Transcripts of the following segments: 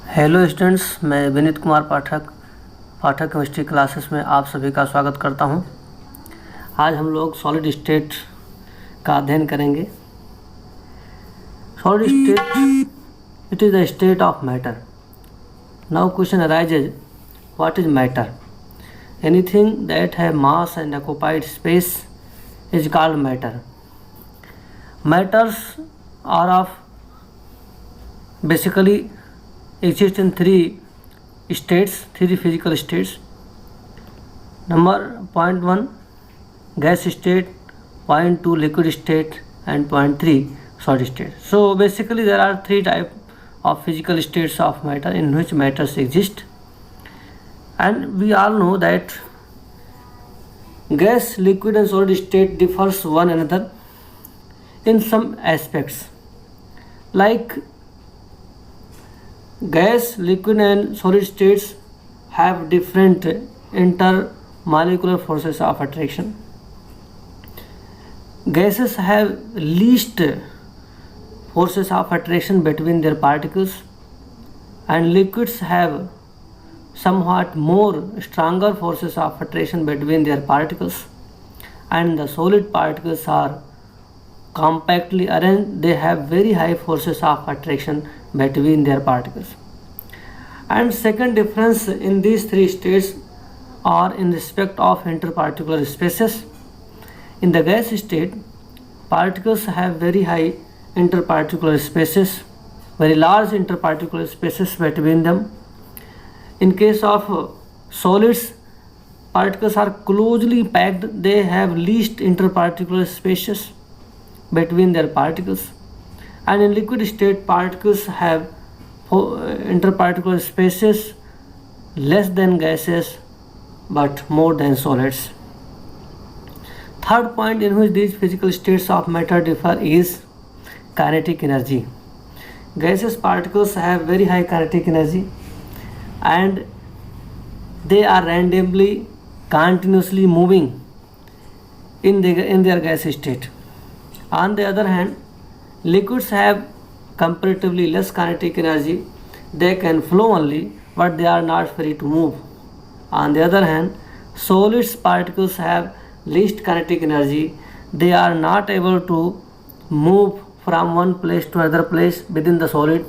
Hello students, मैं Vineet Kumar Pathak chemistry classes में आप सभी का स्वागत करता हूं। आज हम लोग सॉलिड स्टेट का अध्ययन करेंगे। Solid state, it is the state of matter. Now question arises, what is matter? Anything that have mass and occupied space is called matter. Matters are of basically exist in three physical states. Number point 1 gas state, point 2 liquid state, and point 3 solid state. So basically there are three type of physical states of matter in which matters exist, and we all know that gas, liquid and solid state differs one another in some aspects, like gas, liquid and solid states have different intermolecular forces of attraction. Gases have least forces of attraction between their particles, and liquids have somewhat more stronger forces of attraction between their particles, and the solid particles are compactly arranged. They have very high forces of attraction between their particles. And second difference in these three states are in respect of interparticular spaces. In the gas state, particles have very high interparticular spaces, very large interparticular spaces between them. In case of solids, particles are closely packed. They have least interparticular spaces between their particles. And in liquid state, particles have interparticular spaces less than gases but more than solids. Third point in which these physical states of matter differ is kinetic energy. Gaseous particles have very high kinetic energy and they are randomly continuously moving in their gas state. On the other hand, liquids have comparatively less kinetic energy. They can flow only, but they are not free to move. On the other hand, solids particles have least kinetic energy. They are not able to move from one place to another place within the solid.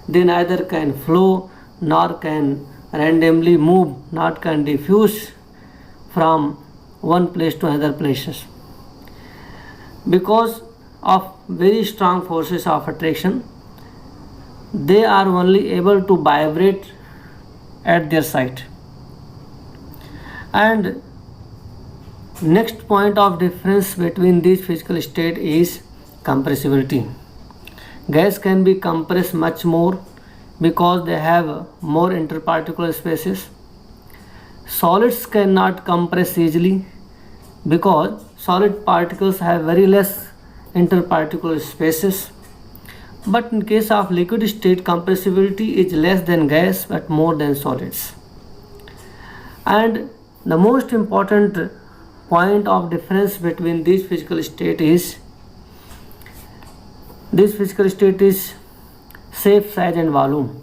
They neither can flow nor can randomly move, nor can diffuse from one place to another places. Because of very strong forces of attraction, they are only able to vibrate at their site. And next point of difference between these physical state is compressibility. Gas can be compressed much more because they have more interparticular spaces. Solids cannot compress easily because solid particles have very less interparticular spaces. But in case of liquid state, compressibility is less than gas but more than solids. And the most important point of difference between these physical state is shape, size and volume.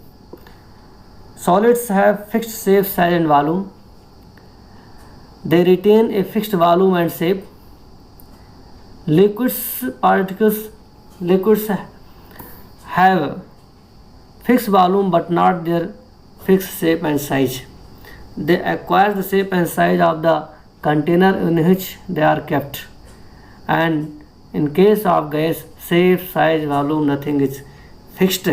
Solids have fixed shape, size and volume. They retain a fixed volume and shape. Liquids have fixed volume but not their fixed shape and size. They acquire the shape and size of the container in which they are kept. And in case of gas, shape, size, volume, nothing is fixed.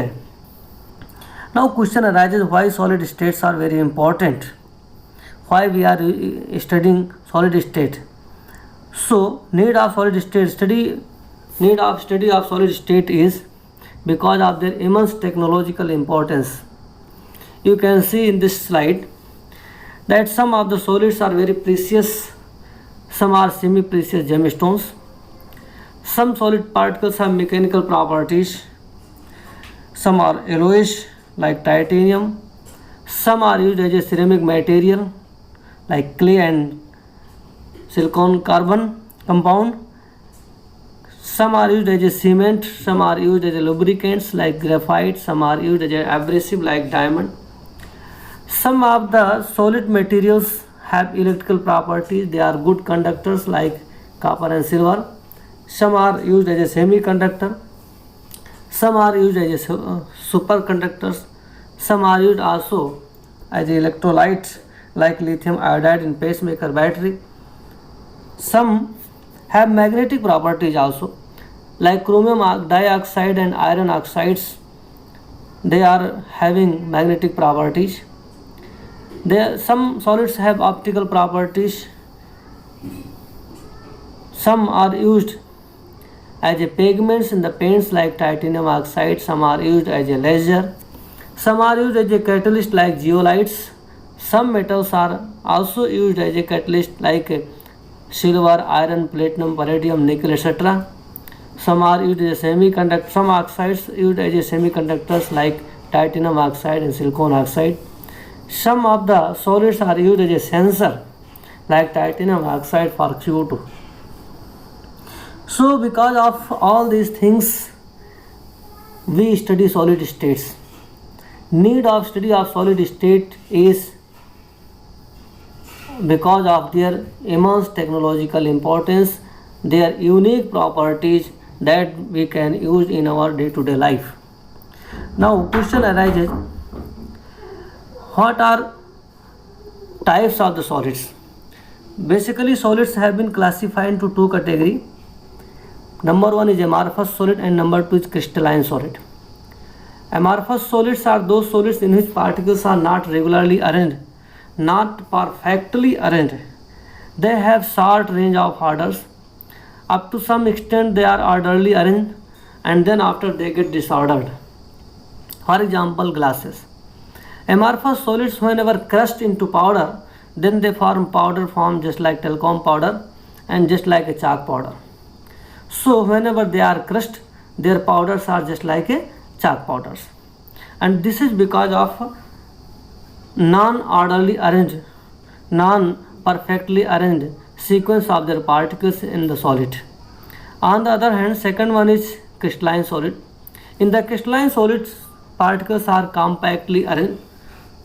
Now question arises, why solid states are very important? Why we are studying solid state? So need of study of solid state is because of their immense technological importance. You can see in this slide that some of the solids are very precious, some are semi-precious gemstones. Some solid particles have mechanical properties, some are alloys like titanium, some are used as a ceramic material like clay and silicon carbon compound. Some are used as a cement, some are used as a lubricants like graphite, some are used as a abrasive like diamond. Some of the solid materials have electrical properties. They are good conductors like copper and silver. Some are used as a semiconductor. Some are used as a superconductors. Some are used also as electrolytes like lithium iodide in pacemaker battery. Some have magnetic properties also like chromium dioxide and iron oxides. They are having magnetic properties. Some solids have optical properties. Some are used as a pigments in the paints like titanium oxide. Some are used as a laser. Some are used as a catalyst like zeolites. Some metals are also used as a catalyst like silver, iron, platinum, palladium, nickel, etc. Some are used as a semiconductor. Some oxides used as a semiconductors like titanium oxide and silicon oxide. Some of the solids are used as a sensor like titanium oxide for CO2. So because of all these things, we study solid states. Need of study of solid state is because of their immense technological importance, their unique properties that we can use in our day-to-day life. Now question arises, what are types of the solids? Basically solids have been classified into two categories. Number one is amorphous solid and number two is crystalline solid. Amorphous solids are those solids in which particles are not regularly arranged, not perfectly arranged. They have short range of orders. Up to some extent they are orderly arranged and then after they get disordered. For example, glasses. Amorphous solids whenever crushed into powder, then they form powder form just like talcum powder and just like a chalk powder. So whenever they are crushed, their powders are just like a chalk powders. And this is because of non-orderly arranged, non-perfectly arranged sequence of their particles in the solid. On the other hand, second one is crystalline solid. In the crystalline solids, particles are compactly arranged,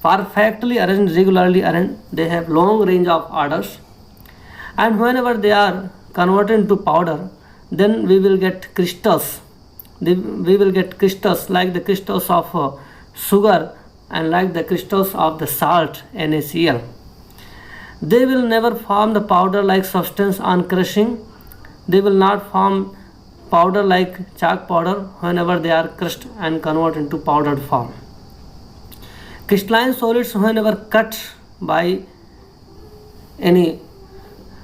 perfectly arranged, regularly arranged. They have long range of orders. And whenever they are converted into powder, then we will get crystals. We will get crystals like the crystals of sugar and like the crystals of the salt NaCl. They will never form the powder like substance on crushing. They will not form powder like chalk powder whenever they are crushed and converted into powdered form. Crystalline solids whenever cut by any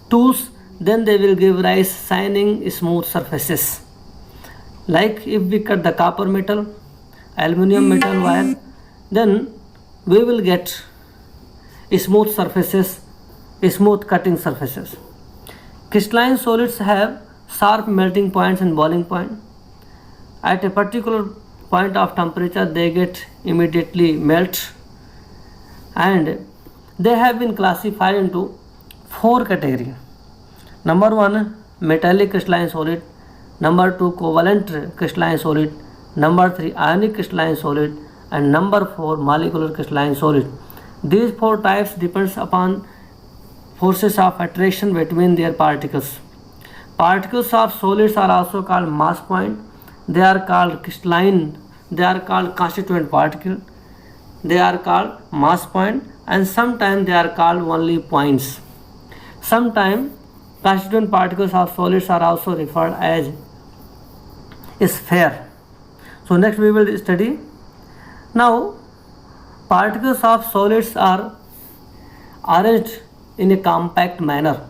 tools, then they will give rise shining smooth surfaces. Like if we cut the copper metal, aluminum metal wire, then we will get smooth surfaces, smooth cutting surfaces. Crystalline solids have sharp melting points and boiling point. At a particular point of temperature, they get immediately melt, and they have been classified into four categories. Number one, metallic crystalline solid. Number two, covalent crystalline solid. Number three, ionic crystalline solid. And number four, molecular crystalline solid. These four types depends upon forces of attraction between their particles. Particles of solids are also called mass point. They are called crystalline. They are called constituent particle. They are called mass point, and sometimes they are called only points. Sometimes constituent particles of solids are also referred as sphere. So next we will study. Now particles of solids are arranged in a compact manner.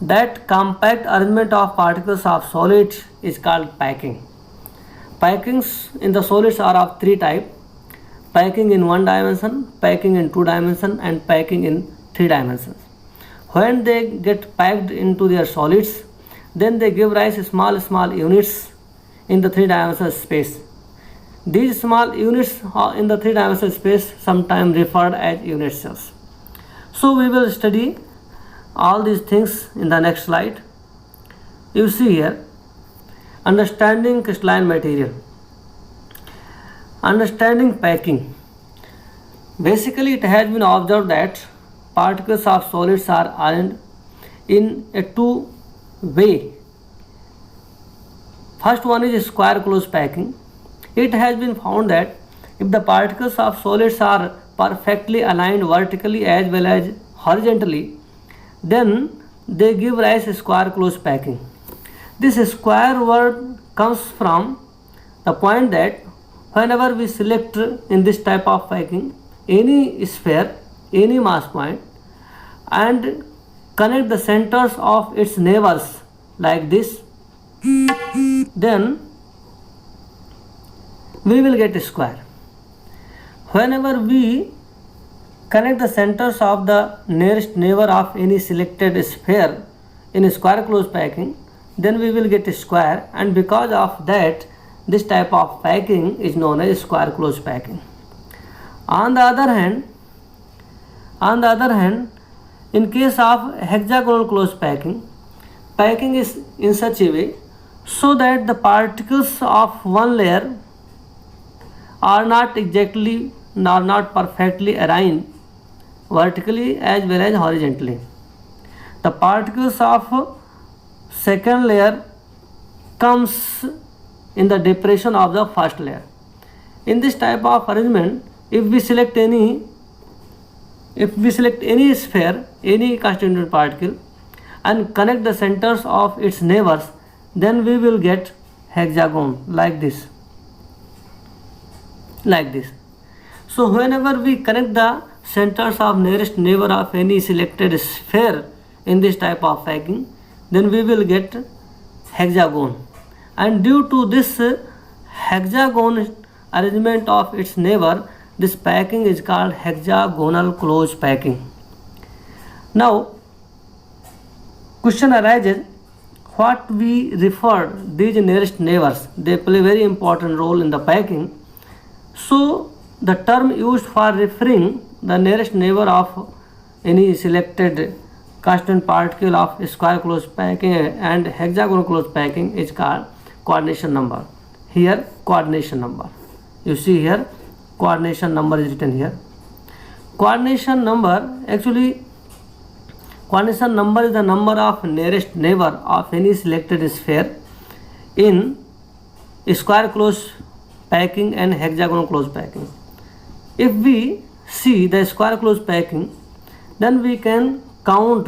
That compact arrangement of particles of solids is called packing. Packings in the solids are of three types: packing in one dimension, packing in two dimensions, and packing in three dimensions. When they get packed into their solids, then they give rise to small units in the three-dimensional space. These small units in the three-dimensional space sometimes referred as unit cells. So we will study all these things in the next slide. You see here, Understanding crystalline material. Understanding packing. Basically, it has been observed that particles of solids are arranged in a two way. First one is square close packing. It has been found that if the particles of solids are perfectly aligned vertically as well as horizontally, then they give rise to square close packing. This square word comes from the point that whenever we select in this type of packing any sphere, any mass point, and connect the centers of its neighbors like this, then we will get a square. Whenever we connect the centers of the nearest neighbor of any selected sphere in a square close packing, then we will get a square, and because of that this type of packing is known as square close packing. On the other hand, in case of hexagonal close packing, packing is in such a way so that the particles of one layer are not perfectly aligned vertically as well as horizontally. The particles of second layer comes in the depression of the first layer. In this type of arrangement, if we select any sphere, any constituent particle, and connect the centers of its neighbors, then we will get hexagon like this. So whenever we connect the centers of nearest neighbor of any selected sphere in this type of packing, then we will get hexagon. And due to this hexagon arrangement of its neighbor, this packing is called hexagonal close packing. Now, question arises, what we refer these nearest neighbors, they play very important role in the packing. So the term used for referring the nearest neighbor of any selected constant particle of square close packing and hexagonal close packing is called coordination number. Here coordination number, you see here coordination number is written here. Coordination number is the number of nearest neighbor of any selected sphere in square close packing and hexagonal close packing. If we see the square close packing, then we can count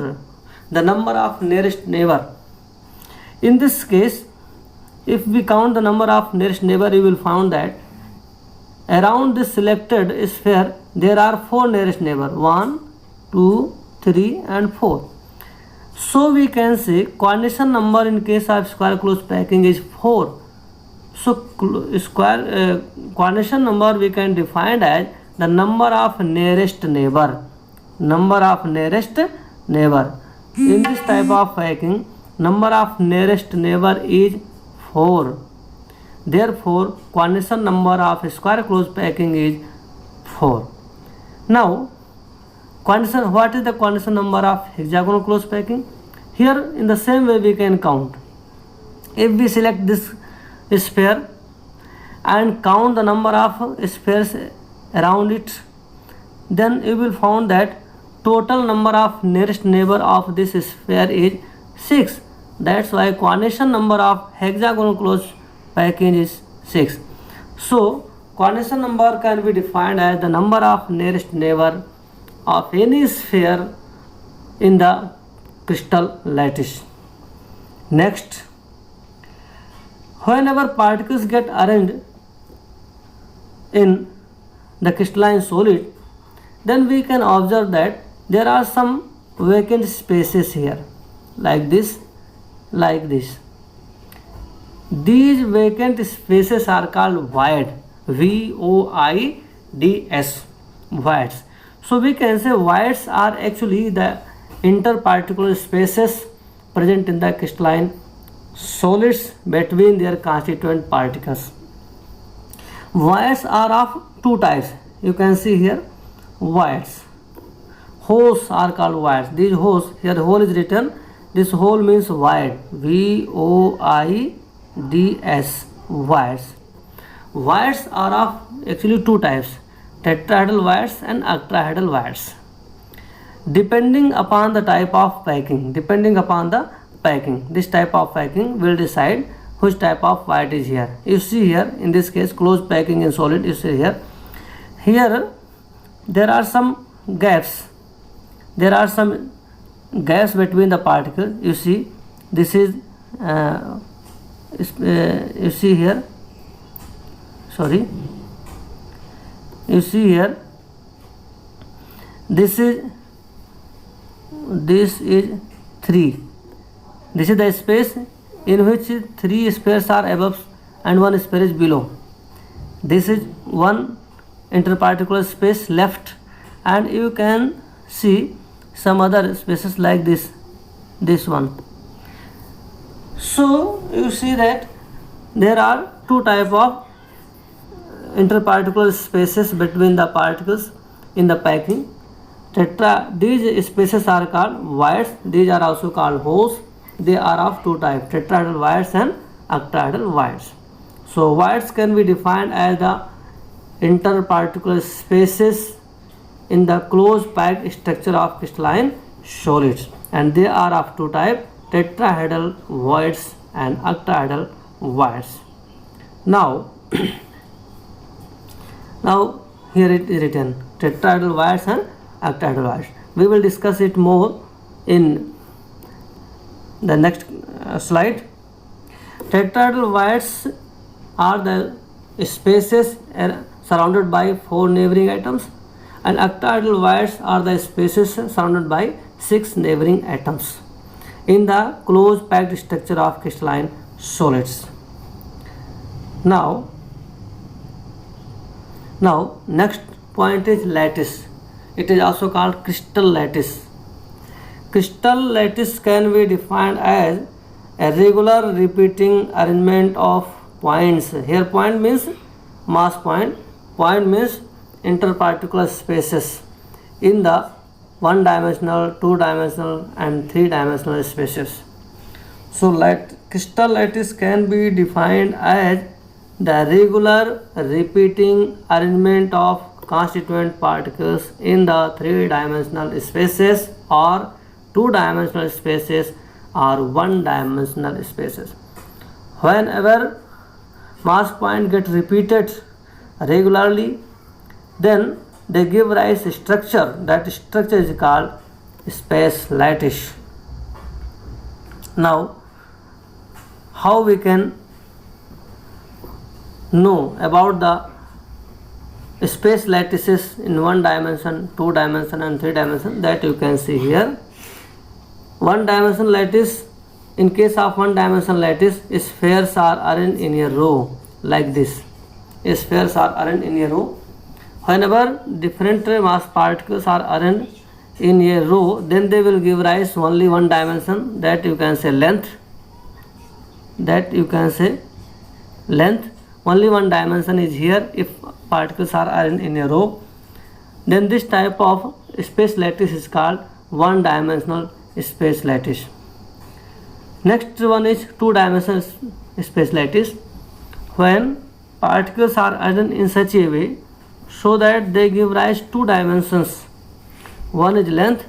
the number of nearest neighbor. In this case, if we count the number of nearest neighbor, you will find that around this selected sphere there are 4 nearest neighbor, 1, 2, 3 and 4. So we can say coordination number in case of square close packing is 4. So coordination number we can define as the number of nearest neighbor. In this type of packing, number of nearest neighbor is 4. Therefore, coordination number of square close packing is 4. Now, what is the coordination number of hexagonal close packing? Here, in the same way, we can count. If we select this sphere and count the number of spheres around it, then you will find that total number of nearest neighbor of this sphere is 6. That's why coordination number of hexagonal close packing is 6. So coordination number can be defined as the number of nearest neighbor of any sphere in the crystal lattice. Next, whenever particles get arranged in the crystalline solid, then we can observe that there are some vacant spaces here like this. These vacant spaces are called void, VOIDS, voids. So we can say voids are actually the interparticular spaces present in the crystalline solids between their constituent particles. Voids are of two types. You can see here voids. Holes are called voids. These holes, here the hole is written. This hole means void, VOID. DS wires. Wires are of actually two types, tetrahedral wires and octahedral wires. Depending upon the type of packing, this type of packing will decide which type of wire is here. You see here, in this case, closed packing in solid, you see here. Here there are some gaps. There are some gaps between the particles. You see, this is you see here. Sorry. You see here. This is 3. This is the space in which 3 spheres are above and 1 sphere is below. This is one interparticular space left, and you can see some other spaces like this one. So you see that there are two type of interparticular spaces between the particles in the packing. These spaces are called wires. These are also called holes. They are of two types, tetrahedral wires and octahedral wires. So wires can be defined as the interparticular spaces in the closed packed structure of crystalline solids, and they are of two types, tetrahedral wires and octahedral wires. Now here it is written tetrahedral wires and octahedral wires. We will discuss it more in the next slide. Tetrahedral wires are the spaces surrounded by 4 neighboring atoms, and octahedral wires are the spaces surrounded by 6 neighboring atoms in the closed packed structure of crystalline solids. Now next point is lattice. It is also called crystal lattice. Crystal lattice can be defined as a regular repeating arrangement of points. Here point means mass point. Point means interparticular spaces in the 1-dimensional, 2-dimensional and 3-dimensional spaces. So crystal lattice can be defined as the regular repeating arrangement of constituent particles in the 3-dimensional spaces or 2-dimensional spaces or 1-dimensional spaces. Whenever mass point get repeated regularly, then they give rise to structure. That structure is called space lattice. Now, how we can know about the space lattices in 1 dimension, 2 dimension and 3 dimension, that you can see here. 1 dimension lattice, in case of 1 dimension lattice, spheres are arranged in a row like this. Spheres are arranged in a row. Whenever different mass particles are arranged in a row, then they will give rise to only 1 dimension, that you can say length. Only 1 dimension is here if particles are arranged in a row. Then this type of space lattice is called 1-dimensional space lattice. Next one is 2-dimensional space lattice. When particles are arranged in such a way so that they give rise to 2 dimensions. One is length,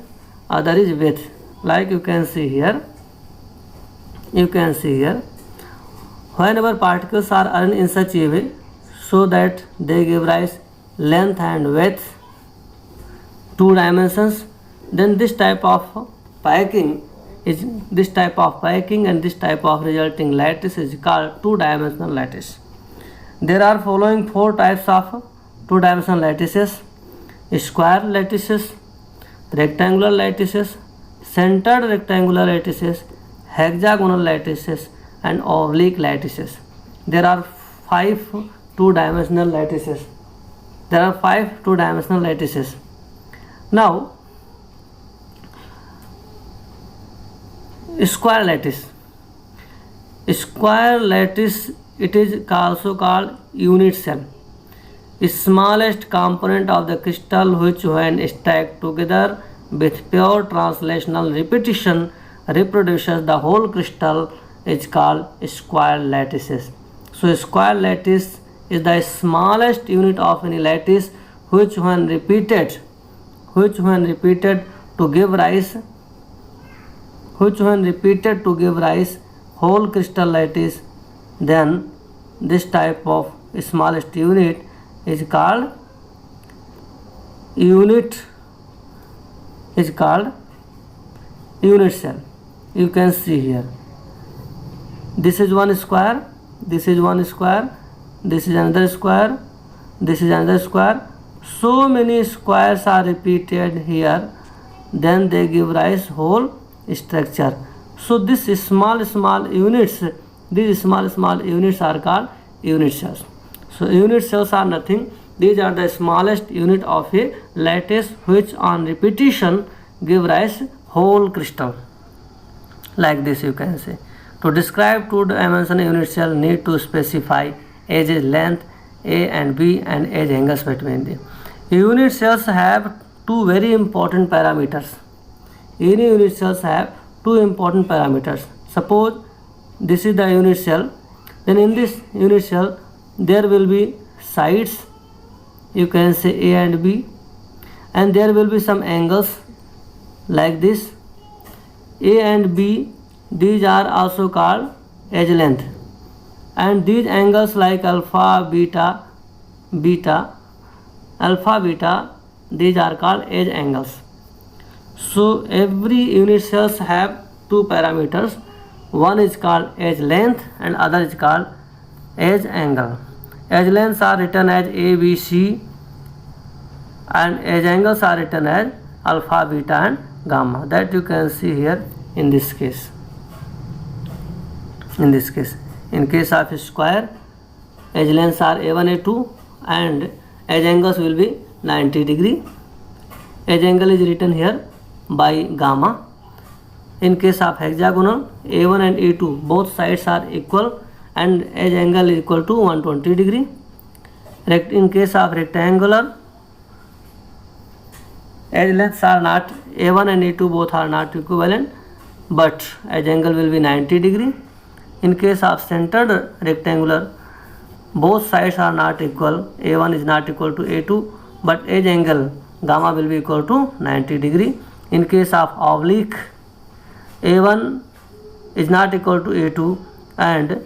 other is width. Like you can see here. Whenever particles are arranged in such a way so that they give rise length and width, 2 dimensions, then this type of packing and this type of resulting lattice is called 2-dimensional lattice. There are following 4 types of 2-dimensional lattices: square lattices, rectangular lattices, centered rectangular lattices, hexagonal lattices and oblique lattices. There are 5 2-dimensional lattices. Now, square lattice. It is also called unit cell. Smallest component of the crystal, which when stacked together with pure translational repetition reproduces the whole crystal is called square lattices. So square lattice is the smallest unit of any lattice which when repeated to give rise whole crystal lattice, then this type of smallest unit is called unit cell. You can see here, this is one square, this is one square, this is another square, this is another square. So many squares are repeated here, then they give rise whole structure. So this small units, these small units are called unit cells. So unit cells are nothing, these are the smallest unit of a lattice which on repetition give rise whole crystal. Like this you can say. To describe two-dimensional unit cell, need to specify edge length A and B and edge angles between them. Unit cells have two very important parameters. Any unit cells have two important parameters. Suppose this is the unit cell, then in this unit cell there will be sides, you can say A and B, and there will be some angles like this. A and B, these are also called edge length, and these angles like alpha, beta, these are called edge angles. So every unit cells have two parameters, one is called edge length and other is called edge angle. Edge lengths are written as A, B, C, and edge angles are written as alpha, beta and gamma. That you can see here in this case. In case of square, edge lengths are A1, A2 and edge angles will be 90 degree. Edge angle is written here by gamma. In case of hexagonal, A1 and A2 both sides are equal and edge angle is equal to 120 degree. In case of rectangular, edge lengths are not, A1 and A2 both are not equivalent, but edge angle will be 90 degree. In case of centered rectangular, both sides are not equal, A1 is not equal to A2, but edge angle gamma will be equal to 90 degree. In case of oblique, A1 is not equal to A2 and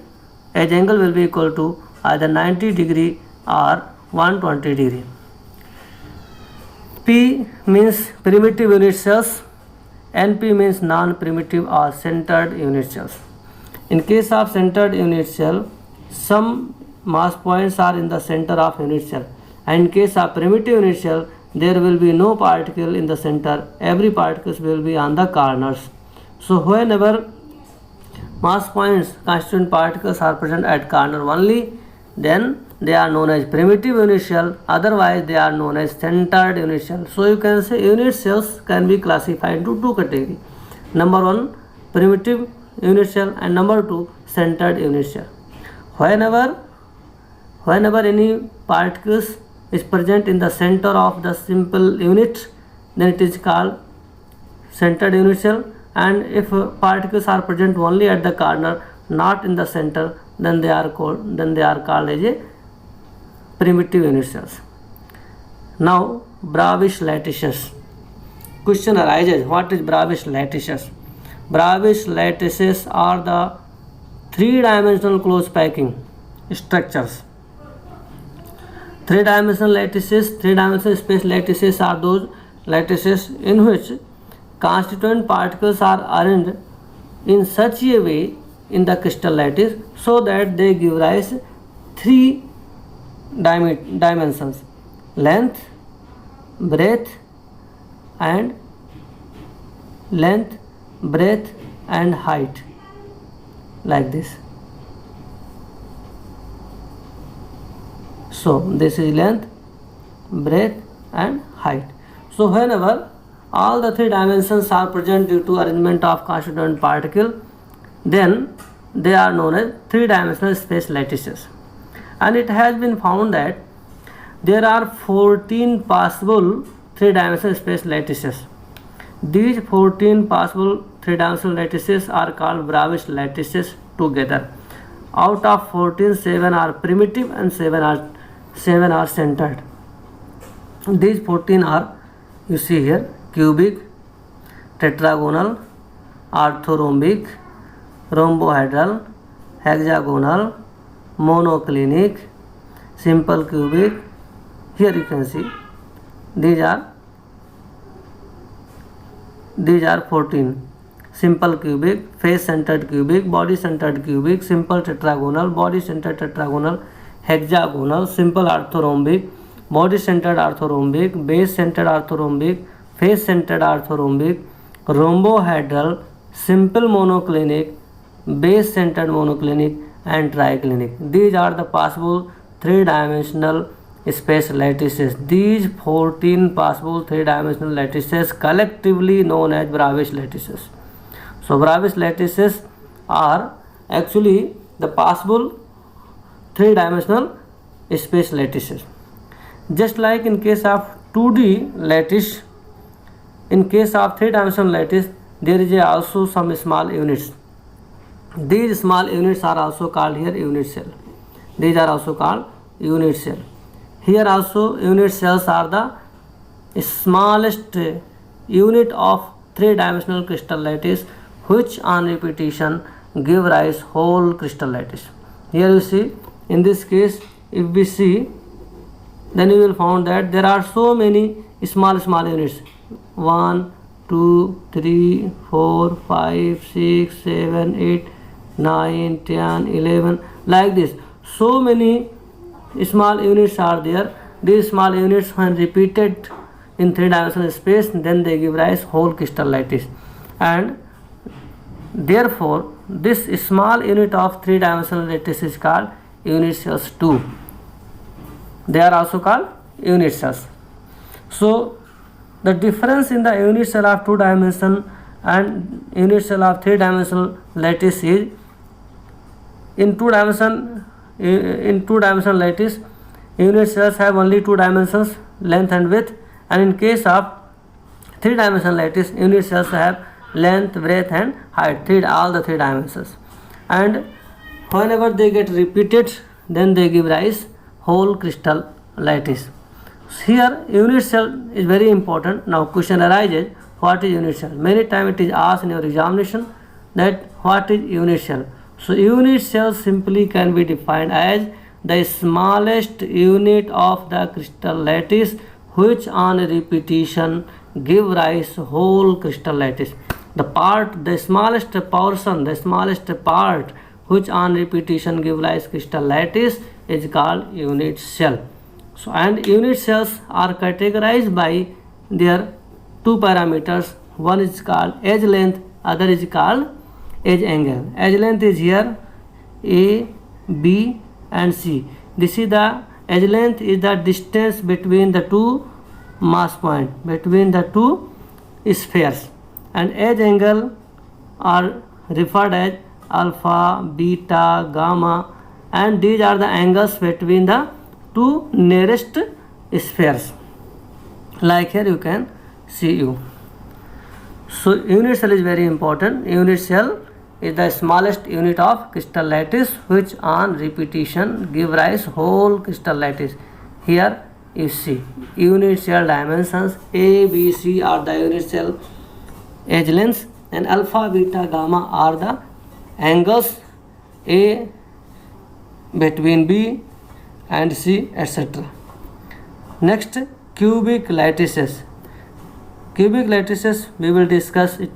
edge angle will be equal to either 90 degree or 120 degree. P means primitive unit cells, NP means non-primitive or centered unit cells. In case of centered unit cell, some mass points are in the center of unit cell, and in case of primitive unit cell, there will be no particle in the center, every particles will be on the corners. So whenever mass points constituent particles are present at corner only, then they are known as primitive unit cell, otherwise they are known as centered unit cell. So you can say unit cells can be classified into two categories. Number one, primitive unit cell, and number two, centered unit cell. Whenever any particles is present in the center of the simple unit, then it is called centered unit cell, and if particles are present only at the corner, not in the center, then they are called as a primitive unit cells. Now Bravais lattices. Question arises, what is Bravais lattices? Bravais lattices are the three-dimensional close packing structures. Three-dimensional space lattices are those lattices in which constituent particles are arranged in such a way in the crystal lattice so that they give rise three dimensions: length, breadth and height, like this. So this is length, breadth and height. So whenever all the three dimensions are present due to arrangement of constituent particle, then they are known as three-dimensional space lattices. And it has been found that there are 14 possible three-dimensional space lattices. These 14 possible three-dimensional lattices are called Bravais lattices together. Out of 14, 7 are primitive and 7 are centered. These 14 are, you see here, cubic, tetragonal, orthorhombic, rhombohedral, hexagonal, monoclinic, simple cubic. Here you can see these are 14. Simple cubic, face centered cubic, body centered cubic, simple tetragonal, body centered tetragonal, hexagonal, simple orthorhombic, body centered orthorhombic, base centered orthorhombic, face centered orthorhombic, rhombohedral, simple monoclinic, base centered monoclinic, and triclinic. These are the possible three-dimensional space lattices. These 14 possible three-dimensional lattices collectively known as Bravais lattices. So Bravais lattices are actually the possible three-dimensional space lattices. Just like in case of 2D lattice, in case of three-dimensional lattice, there is also some small units. These small units are also called here unit cell. These are also called unit cell. Here also unit cells are the smallest unit of three-dimensional crystal lattice, which on repetition give rise whole crystal lattice. Here you see, in this case, if we see, then you will find that there are so many small units. 1, 2, 3, 4, 5, 6, 7, 8, 9, 10, 11, like this. So many small units are there. These small units, when repeated in three-dimensional space, then they give rise whole crystal lattice. And therefore, this small unit of three-dimensional lattice is called unit cells too. They are also called unit cells. So the difference in the unit cell of 2 dimension and unit cell of 3 dimensional lattice is, in 2 dimensional lattice, unit cells have only 2 dimensions, length and width, and in case of 3 dimensional lattice, unit cells have length, breadth and height, all the 3 dimensions. And whenever they get repeated, then they give rise whole crystal lattice. Here unit cell is very important. Now question arises, what is unit cell? Many times it is asked in your examination that what is unit cell. So unit cell simply can be defined as the smallest unit of the crystal lattice which on repetition give rise whole crystal lattice. The smallest portion, the smallest part which on repetition give rise crystal lattice is called unit cell. So, and unit cells are categorized by their 2 parameters. One is called edge length, other is called edge angle. Edge length is here A, B and C. This is the edge length is the distance between the 2 mass points, between the 2 spheres, and edge angle are referred as alpha, beta, gamma, and these are the angles between the 2 nearest spheres. Like here you can see you. So unit cell is very important. Unit cell is the smallest unit of crystal lattice which on repetition give rise whole crystal lattice. Here you see unit cell dimensions A, B, C are the unit cell edge lengths, and alpha, beta, gamma are the angles A between B and C, etc. Next, cubic lattices. Cubic lattices we will discuss it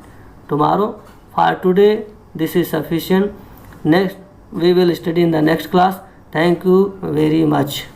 tomorrow. For today this is sufficient. Next we will study in the next class. Thank you very much.